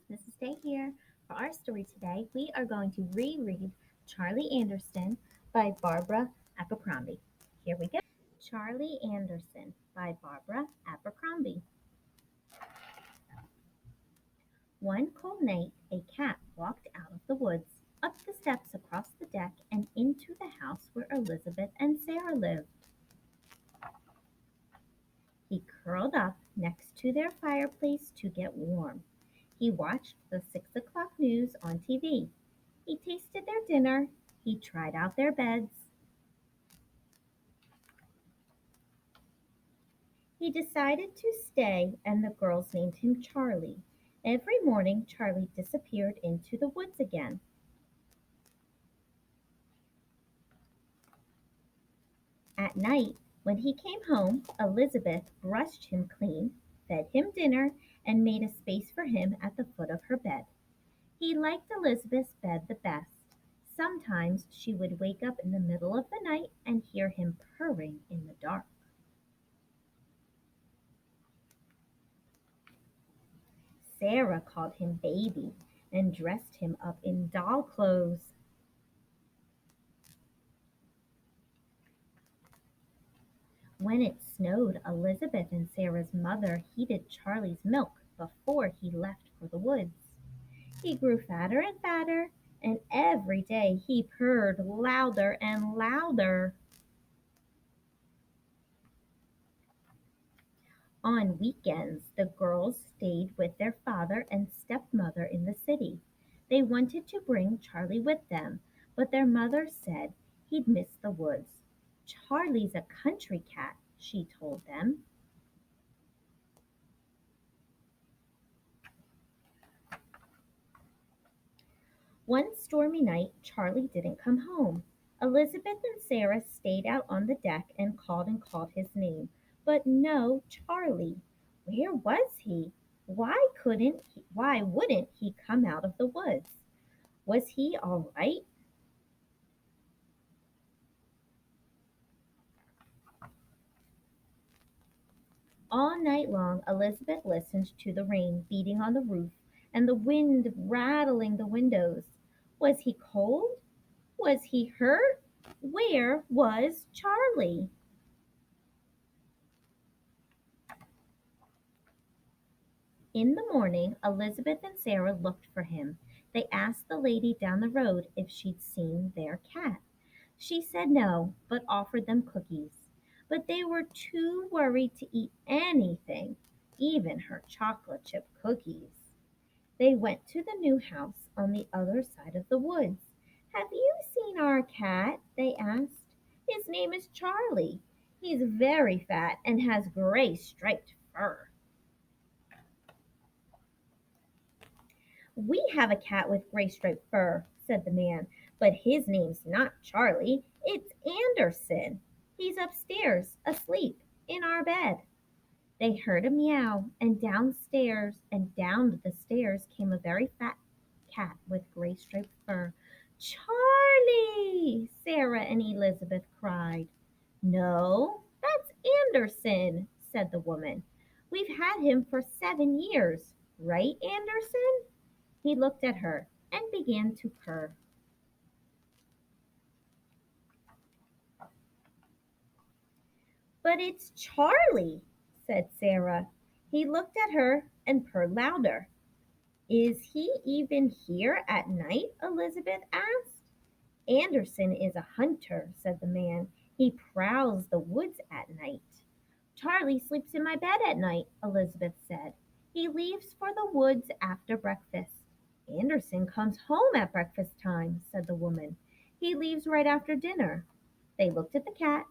This is Day here. For our story today, we are going to reread Charlie Anderson by Barbara Abercrombie. Here we go. Charlie Anderson by Barbara Abercrombie. One cold night, a cat walked out of the woods, up the steps across the deck, and into the house where Elizabeth and Sarah lived. He curled up next to their fireplace to get warm. He watched the 6 o'clock news on TV. He tasted their dinner. He tried out their beds. He decided to stay, and the girls named him Charlie. Every morning, Charlie disappeared into the woods again. At night, when he came home, Elizabeth brushed him clean, fed him dinner, and made a space for him at the foot of her bed. He liked Elizabeth's bed the best. Sometimes she would wake up in the middle of the night and hear him purring in the dark. Sarah called him baby and dressed him up in doll clothes. When it snowed, Elizabeth and Sarah's mother heated Charlie's milk before he left for the woods. He grew fatter and fatter, and every day he purred louder and louder. On weekends, the girls stayed with their father and stepmother in the city. They wanted to bring Charlie with them, but their mother said he'd miss the woods. Charlie's a country cat, she told them. One stormy night, Charlie didn't come home. Elizabeth and Sarah stayed out on the deck and called his name. But no Charlie. Where was he? Why wouldn't he come out of the woods? Was he all right? All night long Elizabeth listened to the rain beating on the roof and the wind rattling the windows. Was he cold? Was he hurt? Where was Charlie? In the morning Elizabeth and Sarah looked for him. They asked the lady down the road if she'd seen their cat. She said no, but offered them cookies. But they were too worried to eat anything, even her chocolate chip cookies. They went to the new house on the other side of the woods. Have you seen our cat? They asked. His name is Charlie. He's very fat and has gray striped fur. We have a cat with gray striped fur, said the man, but his name's not Charlie. It's Anderson. He's upstairs, asleep, in our bed. They heard a meow, and downstairs and down the stairs came a very fat cat with gray striped fur. Charlie! Sarah and Elizabeth cried. No, that's Anderson, said the woman. We've had him for 7 years. Right, Anderson? He looked at her and began to purr. But it's Charlie, said Sarah. He looked at her and purred louder. Is he even here at night? Elizabeth asked. Anderson is a hunter, said the man. He prowls the woods at night. Charlie sleeps in my bed at night, Elizabeth said. He leaves for the woods after breakfast. Anderson comes home at breakfast time, said the woman. He leaves right after dinner. They looked at the cat.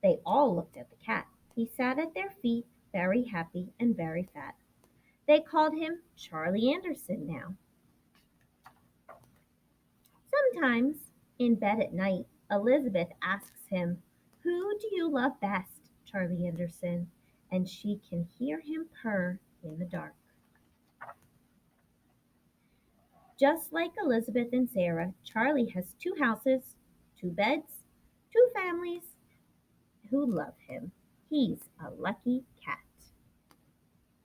They all looked at the cat. He sat at their feet, very happy and very fat. They called him Charlie Anderson now. Sometimes, in bed at night, Elizabeth asks him, Who do you love best, Charlie Anderson? And she can hear him purr in the dark. Just like Elizabeth and Sarah, Charlie has two houses, two beds, two families who love him. He's a lucky